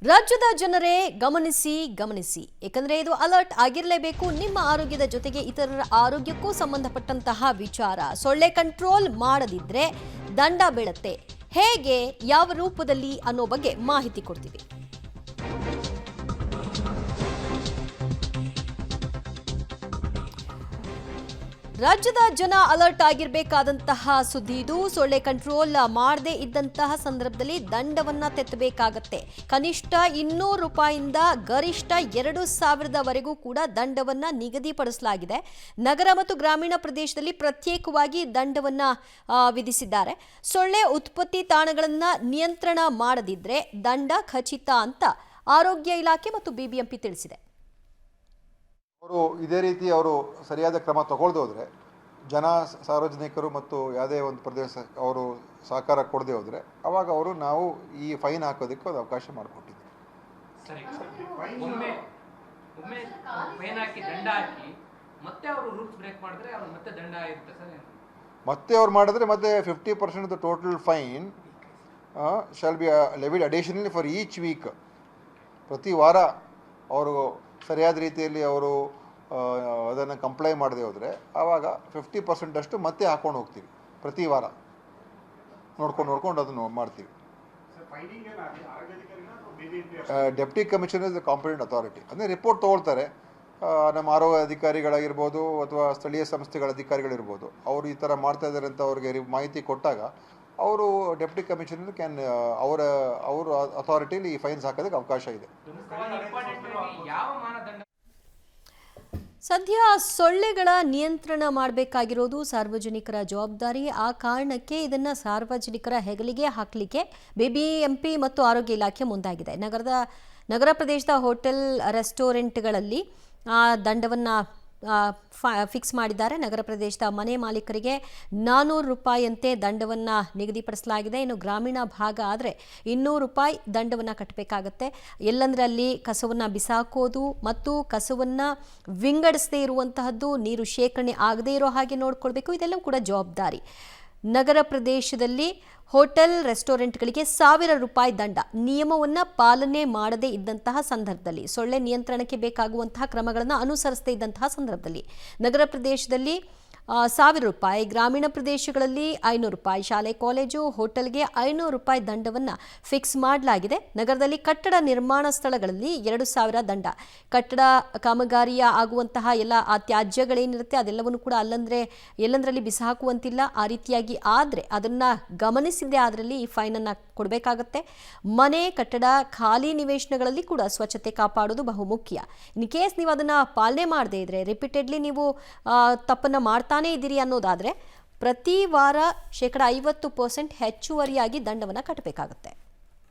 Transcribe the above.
ರಾಜ್ಯದ ಜನರೇ ಗಮನಿಸಿ ಏಕೆಂದರೆ ಇದು ಅಲರ್ಟ್ ಆಗಿರಲೇಬೇಕು. ನಿಮ್ಮ ಆರೋಗ್ಯದ ಜೊತೆಗೆ ಇತರರ ಆರೋಗ್ಯಕ್ಕೂ ಸಂಬಂಧಪಟ್ಟಂತಹ ವಿಚಾರ. ಸೊಳ್ಳೆ ಕಂಟ್ರೋಲ್ ಮಾಡದಿದ್ರೆ ದಂಡ ಬೀಳುತ್ತೆ. ಹೇಗೆ, ಯಾವ ರೂಪದಲ್ಲಿ ಅನ್ನೋ ಬಗ್ಗೆ ಮಾಹಿತಿ ಕೊಡ್ತೀವಿ. ರಾಜ್ಯದ ಜನ ಅಲರ್ಟ್ ಆಗಿರಬೇಕಾದಂತಹ ಸುದ್ದಿ ಇದು. ಸೊಳ್ಳೆ ಕಂಟ್ರೋಲ್ ಮಾಡದೇ ಇದ್ದಂತಹ ಸಂದರ್ಭದಲ್ಲಿ ದಂಡವನ್ನ ತೆತ್ತಬೇಕಾಗತ್ತೆ. ಕನಿಷ್ಠ 200 ರೂಪಾಯಿಂದ ಗರಿಷ್ಠ 2000ವರೆಗೂ ಕೂಡ ದಂಡವನ್ನ ನಿಗದಿಪಡಿಸಲಾಗಿದೆ. ನಗರ ಮತ್ತು ಗ್ರಾಮೀಣ ಪ್ರದೇಶದಲ್ಲಿ ಪ್ರತ್ಯೇಕವಾಗಿ ದಂಡವನ್ನ ವಿಧಿಸಿದ್ದಾರೆ. ಸೊಳ್ಳೆ ಉತ್ಪತ್ತಿ ತಾಣಗಳನ್ನ ನಿಯಂತ್ರಣ ಮಾಡದಿದ್ರೆ ದಂಡ ಖಚಿತ ಅಂತ ಆರೋಗ್ಯ ಇಲಾಖೆ ಮತ್ತು ಬಿಬಿಎಂಪಿ ತಿಳಿಸಿದೆ. ಅವರು ಇದೇ ರೀತಿ ಅವರು ಸರಿಯಾದ ಕ್ರಮ ತಗೊಳ್ಳದೆ ಹೋದರೆ, ಜನ ಸಾರ್ವಜನಿಕರು ಮತ್ತು ಯಾವುದೇ ಒಂದು ಪ್ರದೇಶ ಅವರು ಸಹಕಾರ ಕೊಡದೆ ಹೋದರೆ ಅವಾಗ ಅವರು ನಾವು ಈ ಫೈನ್ ಹಾಕೋದಕ್ಕೆ ಒಂದು ಅವಕಾಶ ಮಾಡಿಕೊಟ್ಟಿದ್ವಿ. ಮತ್ತೆ ಅವ್ರು ಮಾಡಿದ್ರೆ ಮತ್ತೆ 50% the total fine shall be levied additionally for each week. ಪ್ರತಿ ವಾರ ಅವರು ಸರಿಯಾದ ರೀತಿಯಲ್ಲಿ ಅವರು ಅದನ್ನು ಕಂಪ್ಲೈ ಮಾಡದೆ ಹೋದರೆ ಆವಾಗ 50% ಅಷ್ಟು ಮತ್ತೆ ಹಾಕೊಂಡು ಹೋಗ್ತೀವಿ. ಪ್ರತಿ ವಾರ ನೋಡ್ಕೊಂಡು ಅದನ್ನು ಮಾಡ್ತೀವಿ. Deputy commissioner is the competent authority. ಅಂದರೆ ರಿಪೋರ್ಟ್ ತೊಗೊಳ್ತಾರೆ. ನಮ್ಮ ಆರೋಗ್ಯ ಅಧಿಕಾರಿಗಳಾಗಿರ್ಬೋದು ಅಥವಾ ಸ್ಥಳೀಯ ಸಂಸ್ಥೆಗಳ ಅಧಿಕಾರಿಗಳಿರ್ಬೋದು, ಅವರು ಈ ಥರ ಮಾಡ್ತಾ ಇದ್ದಾರೆ ಅಂತ ಅವ್ರಿಗೆ ಮಾಹಿತಿ ಕೊಟ್ಟಾಗ ಅವರು ಡೆಪ್ಟಿ ಕಮಿಷನರ್ ಅವರ ಅಥಾರಿಟಿಲಿ ಈ ಫೈನ್ಸ್ ಹಾಕೋದಕ್ಕೆ ಅವಕಾಶ ಇದೆ. ಸದ್ಯ ಸೊಳ್ಳೆಗಳ ನಿಯಂತ್ರಣ ಮಾಡಬೇಕಾಗಿರೋದು ಸಾರ್ವಜನಿಕರ ಜವಾಬ್ದಾರಿ. ಆ ಕಾರಣಕ್ಕೆ ಇದನ್ನು ಸಾರ್ವಜನಿಕರ ಹೆಗಲಿಗೆ ಹಾಕಲಿಕ್ಕೆ ಬಿಬಿಎಂಪಿ ಮತ್ತು ಆರೋಗ್ಯ ಇಲಾಖೆ ಮುಂದಾಗಿದೆ. ನಗರ ಪ್ರದೇಶದ ಹೋಟೆಲ್ ರೆಸ್ಟೋರೆಂಟ್ಗಳಲ್ಲಿ ದಂಡವನ್ನು ಫಿಕ್ಸ್ ಮಾಡಿದ್ದಾರೆ. ನಗರ ಪ್ರದೇಶದ ಮನೆ ಮಾಲೀಕರಿಗೆ 400 ರೂಪಾಯಿಯಂತೆ ದಂಡವನ್ನು ನಿಗದಿಪಡಿಸಲಾಗಿದೆ. ಇನ್ನು ಗ್ರಾಮೀಣ ಭಾಗ ಆದರೆ 200 ರೂಪಾಯಿ ದಂಡವನ್ನು ಕಟ್ಟಬೇಕಾಗತ್ತೆ. ಎಲ್ಲಂದರಲ್ಲಿ ಕಸವನ್ನು ಬಿಸಾಕೋದು ಮತ್ತು ಕಸವನ್ನು ವಿಂಗಡಿಸದೇ ಇರುವಂತಹದ್ದು, ನೀರು ಶೇಖರಣೆ ಆಗದೇ ಇರೋ ಹಾಗೆ ನೋಡ್ಕೊಳ್ಬೇಕು. ಇದೆಲ್ಲವೂ ಕೂಡ ಜವಾಬ್ದಾರಿ. ನಗರ ಪ್ರದೇಶದಲ್ಲಿ ಹೋಟೆಲ್ ರೆಸ್ಟೋರೆಂಟ್ಗಳಿಗೆ 1000 ರೂಪಾಯಿ ದಂಡ. ನಿಯಮವನ್ನು ಪಾಲನೆ ಮಾಡದೇ ಇದ್ದಂತಹ ಸಂದರ್ಭದಲ್ಲಿ, ಸೊಳ್ಳೆ ನಿಯಂತ್ರಣಕ್ಕೆ ಬೇಕಾಗುವಂತಹ ಕ್ರಮಗಳನ್ನು ಅನುಸರಿಸದೇ ಇದ್ದಂತಹ ಸಂದರ್ಭದಲ್ಲಿ ನಗರ ಪ್ರದೇಶದಲ್ಲಿ 1000 ರೂಪಾಯಿ, ಗ್ರಾಮೀಣ ಪ್ರದೇಶಗಳಲ್ಲಿ 500 ರೂಪಾಯಿ, ಶಾಲೆ ಕಾಲೇಜು ಹೋಟೆಲ್ಗೆ 500 ರೂಪಾಯಿ ದಂಡವನ್ನು ಫಿಕ್ಸ್ ಮಾಡಲಾಗಿದೆ. ನಗರದಲ್ಲಿ ಕಟ್ಟಡ ನಿರ್ಮಾಣ ಸ್ಥಳಗಳಲ್ಲಿ 2000 ದಂಡ. ಕಟ್ಟಡ ಕಾಮಗಾರಿಯ ಆಗುವಂತಹ ಎಲ್ಲ ಆ ತ್ಯಾಜ್ಯಗಳೇನಿರುತ್ತೆ ಅದೆಲ್ಲವನ್ನು ಕೂಡ ಎಲ್ಲಂದರಲ್ಲಿ ಬಿಸಾಕುವಂತಿಲ್ಲ. ಆ ರೀತಿಯಾಗಿ ಆದರೆ ಅದನ್ನು ಗಮನಿಸಿದ್ದೇ ಅದರಲ್ಲಿ ಈ ಫೈನನ್ನು ಕೊಡಬೇಕಾಗತ್ತೆ. ಮನೆ, ಕಟ್ಟಡ, ಖಾಲಿ ನಿವೇಶನಗಳಲ್ಲಿ ಕೂಡ ಸ್ವಚ್ಛತೆ ಕಾಪಾಡೋದು ಬಹುಮುಖ್ಯ. ಇನ್ ಕೇಸ್ ನೀವು ಅದನ್ನು ಪಾಲನೆ ಮಾಡದೇ ಇದ್ರೆ, ರಿಪೀಟೆಡ್ಲಿ ನೀವು ತಪ್ಪನ್ನು ಮಾಡ್ತಾನೆ ಇದ್ದೀರಿ ಅನ್ನೋದಾದರೆ ಪ್ರತಿ ವಾರ 50% ಹೆಚ್ಚುವರಿಯಾಗಿ ದಂಡವನ್ನು ಕಟ್ಟಬೇಕಾಗುತ್ತೆ.